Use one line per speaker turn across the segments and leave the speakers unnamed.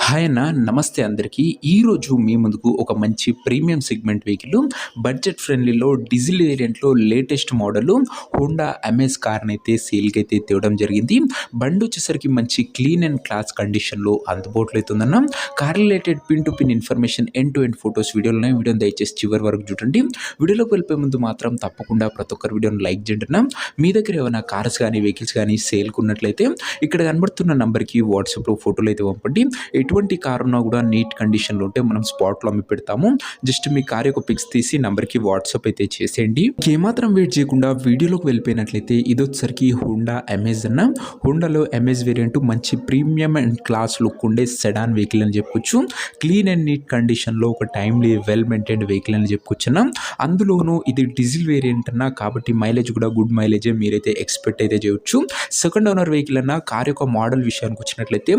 Hi అన్న నమస్తే అందరికీ. ఈరోజు మీ ముందుకు ఒక మంచి ప్రీమియం సెగ్మెంట్ వెహికల్ బడ్జెట్ ఫ్రెండ్లీలో డీజిల్ వేరియంట్లో లేటెస్ట్ మోడల్ హోండా అమేజ్ కార్ని అయితే సేల్కి అయితే తేవడం జరిగింది. బండి వచ్చేసరికి మంచి క్లీన్ అండ్ క్లాస్ కండిషన్లో అందుబాటులో అవుతుందన్న. Car related pin to pin information end to end photos వీడియోలు వీడియోని దయచేసి చివరి వరకు చూడండి. వీడియోలోకి వెళ్ళిపోయే ముందు మాత్రం తప్పకుండా ప్రతి ఒక్కరి వీడియోని లైక్ చేయండి అన్న. మీ దగ్గర ఏమైనా కార్స్ కానీ వెహికల్స్ కానీ సేల్కి ఉన్నట్లయితే ఇక్కడ కనబడుతున్న నంబర్కి వాట్సాప్లో ఫోటోలు అయితే పంపండి. ఎటువంటి కార్ ఉన్నా కూడా నీట్ కండిషన్లో ఉంటే మనం స్పాట్లో అమ్మి పెడతాము. జస్ట్ మీ కార్ యొక్క పిక్స్ తీసి నంబర్కి వాట్సాప్ అయితే చేసేయండి. ఏమాత్రం వెయిట్ చేయకుండా వీడియోలోకి వెళ్ళిపోయినట్లయితే ఇది వచ్చేసరికి హోండా అమేజ్ అన్న. హోండాలో అమేజ్ వేరియంట్ మంచి ప్రీమియం అండ్ క్లాస్ లుక్ ఉండే సెడాన్ వెహికల్ అని చెప్పుకోవచ్చు. క్లీన్ అండ్ నీట్ కండిషన్లో ఒక టైమ్లీ వెల్ మెయింటైన్డ్ వెహికల్ అని చెప్పుకోవచ్చు అన్న. అందులోనూ ఇది డీజిల్ వేరియంట్ అన్న కాబట్టి మైలేజ్ కూడా గుడ్ మైలేజే మీరైతే ఎక్స్పెక్ట్ అయితే చేయొచ్చు. సెకండ్ ఓనర్ వెహికల్ అన్న. కార్ యొక్క మోడల్ విషయానికి వచ్చినట్లయితే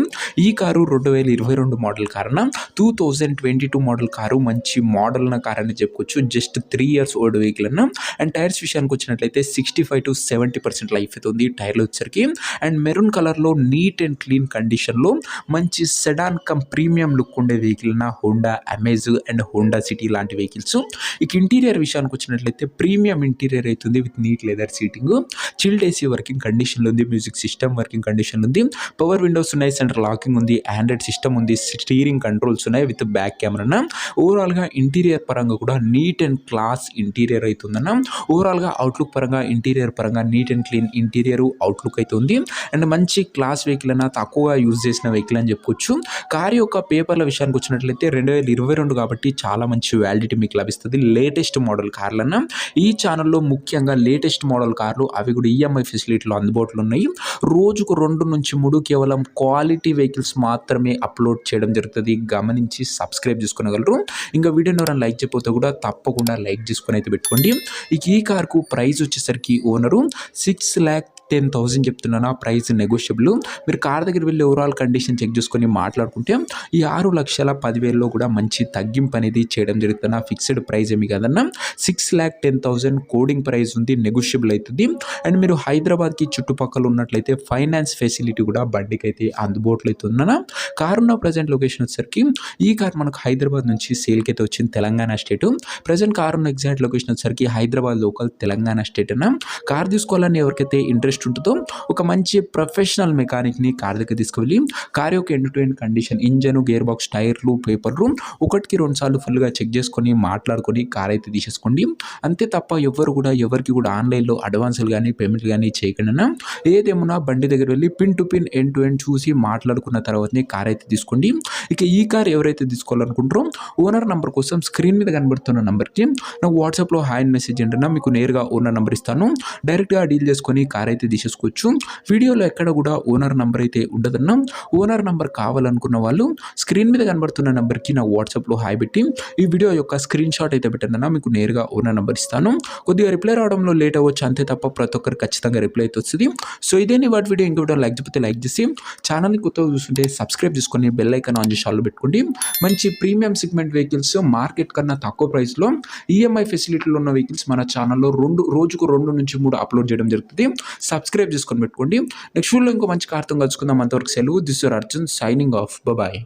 ఈ కారు 2022 మోడల్ కారు అన్న. 2022 మోడల్ కారు మంచి మోడల్ ఉన్న కార్ అని చెప్పుకోవచ్చు. జస్ట్ 3 ఇయర్స్ ఓల్డ్ వెహికల్ అన్న. అండ్ టైర్స్ విషయానికి వచ్చినట్లయితే 65 to 70% లైఫ్ అయితే ఉంది టైర్లు వచ్చరికి. అండ్ మెరూన్ కలర్లో నీట్ అండ్ క్లీన్ కండిషన్లో మంచి సెడాన్ కమ్ ప్రీమియం లుక్ ఉండే వెహికల్ అన్న Honda Amaze and Honda City లాంటి వెహికల్స్. ఇక ఇంటీరియర్ విషయానికి వచ్చినట్లయితే ప్రీమియం ఇంటీరియర్ అవుతుంది with neat leather seating, chilled AC working కండిషన్లో ఉంది, మ్యూజిక్ సిస్టమ్ వర్కింగ్ కండిషన్ ఉంది, పవర్ విండోస్ ఉన్నాయి, సెంటర్ లాకింగ్ ఉంది, ఆండ్రాయిడ్ సిస్టమ్ ఉంది, స్టీరింగ్ కంట్రోల్స్ ఉన్నాయి విత్ బ్యాక్ కెమెరా. ఓవరాల్గా ఇంటీరియర్ పరంగా కూడా నీట్ అండ్ క్లాస్ ఇంటీరియర్ అవుతుందన్న. ఓవరాల్గా అవుట్లుక్ పరంగా ఇంటీరియర్ పరంగా neat and clean interior outlook అయితే ఉంది. అండ్ మంచి క్లాస్ వెహికల్ అన్న, తక్కువగా యూజ్ చేసిన వెహికల్ అని చెప్పుకోవచ్చు. కార్ యొక్క పేపర్ల విషయానికి వచ్చినట్లయితే 2022 కాబట్టి చాలా మంచి వ్యాలిడిటీ మీకు లభిస్తుంది. లేటెస్ట్ మోడల్ కార్లన్న. ఈ ఛానల్లో ముఖ్యంగా లేటెస్ట్ మోడల్ కార్లు అవి కూడా ఈఎంఐ ఫెసిలిటీలో అందుబాటులో ఉన్నాయి. రోజుకు 2 నుంచి 3 కేవలం క్వాలిటీ వెహికల్స్ మాత్రమే అప్లోడ్ చేయడం జరుగుతుంది. గమనించి సబ్స్క్రైబ్ చేసుకోగలరు. ఇంకా వీడియోని ఎవరైనా లైక్ చేయకపోతే కూడా తప్పకుండా లైక్ చేసుకొని అయితే పెట్టుకోండి. ఇక ఈ కార్కు ప్రైస్ వచ్చేసరికి ఓనరు 6,10,000 చెప్తున్నాను. Price negotiable. మీరు కార్ దగ్గర వెళ్ళి ఓవరాల్ కండిషన్ చెక్ చేసుకొని మాట్లాడుకుంటే ఈ 6,10,000లో కూడా మంచి తగ్గింపు అనేది చేయడం జరుగుతుంది. ఫిక్స్డ్ ప్రైస్ ఏమి కాదన్న. 6,10,000 కోడింగ్ ప్రైస్ ఉంది, నెగోషియబుల్ అవుతుంది. అండ్ మీరు హైదరాబాద్కి చుట్టుపక్కల ఉన్నట్లయితే ఫైనాన్స్ ఫెసిలిటీ కూడా బండికి అయితే అందుబాటులో అవుతుందన్న. కార్ ఉన్న ప్రజెంట్ లొకేషన్ వచ్చేసరికి ఈ కార్ మనకు హైదరాబాద్ నుంచి సేల్కి అయితే వచ్చింది, తెలంగాణ స్టేట్. ప్రజెంట్ కార్ ఉన్న ఎగ్జాక్ట్ లొకేషన్ వచ్చేసరికి హైదరాబాద్ లోకల్, తెలంగాణ స్టేట్ అన్న. కార్ తీసుకోవాలని ఎవరికైతే ఇంట్రెస్ట్ ఉంటుందో ఒక మంచి ప్రొఫెషనల్ మెకానిక్ని కార్ దగ్గర తీసుకువెళ్ళి కార్ యొక్క end to end condition, engine, gear box, టైర్లు, పేపర్లు 1కి 2 సార్లు ఫుల్గా చెక్ చేసుకొని మాట్లాడుకొని కార్ అయితే తీసేసుకోండి. అంతే తప్ప ఎవరికి కూడా ఆన్లైన్లో అడ్వాన్సులు కానీ పేమెంట్లు కానీ చేయకుండా ఏదేమన్నా బండి దగ్గర వెళ్ళి pin to pin end to end చూసి మాట్లాడుకున్న తర్వాతనే కార్ అయితే తీసుకోండి. ఇక ఈ కార్ ఎవరైతే తీసుకోవాలనుకుంటారో ఓనర్ నెంబర్ కోసం స్క్రీన్ మీద కనబడుతున్న నెంబర్కి నాకు వాట్సాప్లో హాయ్ మెసేజ్ ఏంటన్నా మీకు నేరుగా ఓనర్ నెంబర్ ఇస్తాను. డైరెక్ట్గా డీల్ చేసుకొని కార్ అయితే తీసేసుకోవచ్చు. వీడియోలో ఎక్కడ కూడా ఓనర్ నెంబర్ అయితే ఉండదన్నా. ఓనర్ నెంబర్ కావాలనుకున్న వాళ్ళు స్క్రీన్ మీద కనబడుతున్న నెంబర్కి నా వాట్సాప్లో హాయ్ పెట్టి ఈ వీడియో యొక్క స్క్రీన్ షాట్ అయితే పెట్టండి, మీకు నేరుగా ఓనర్ నెంబర్ ఇస్తాను. కొద్దిగా రిప్లై రావడంలో లేట్ అవ్వచ్చు, అంతే తప్ప ప్రతి ఒక్కరు ఖచ్చితంగా రిప్లై అయితే వస్తుంది. సో ఇదే వాటి వీడియో. ఇంకో వీడియో లైక్ చెప్పితే లైక్ చేసి ఛానల్ని కొత్తగా చూస్తుంటే సబ్స్క్రైబ్ చేసుకొని బెల్ ఐకాన్ ఆన్ చేసి ఆల్లో పెట్టుకోండి. మంచి ప్రీమియం సెగ్మెంట్ వెహికల్స్ మార్కెట్ కన్నా తక్కువ ప్రైస్లో ఈఎంఐ ఫెసిలిటీలో ఉన్న వెహికల్స్ మన ఛానల్లో రోజుకు 2 నుంచి 3 అప్లోడ్ చేయడం జరుగుతుంది. సబ్స్క్రైబ్ చేసుకొని పెట్టుకోండి. నెక్స్ట్ వీడియోలో ఇంకో మంచి కార్తో కలుసుకుందాం. అంతవరకు సెలవు. This your Arjun signing off. Bye.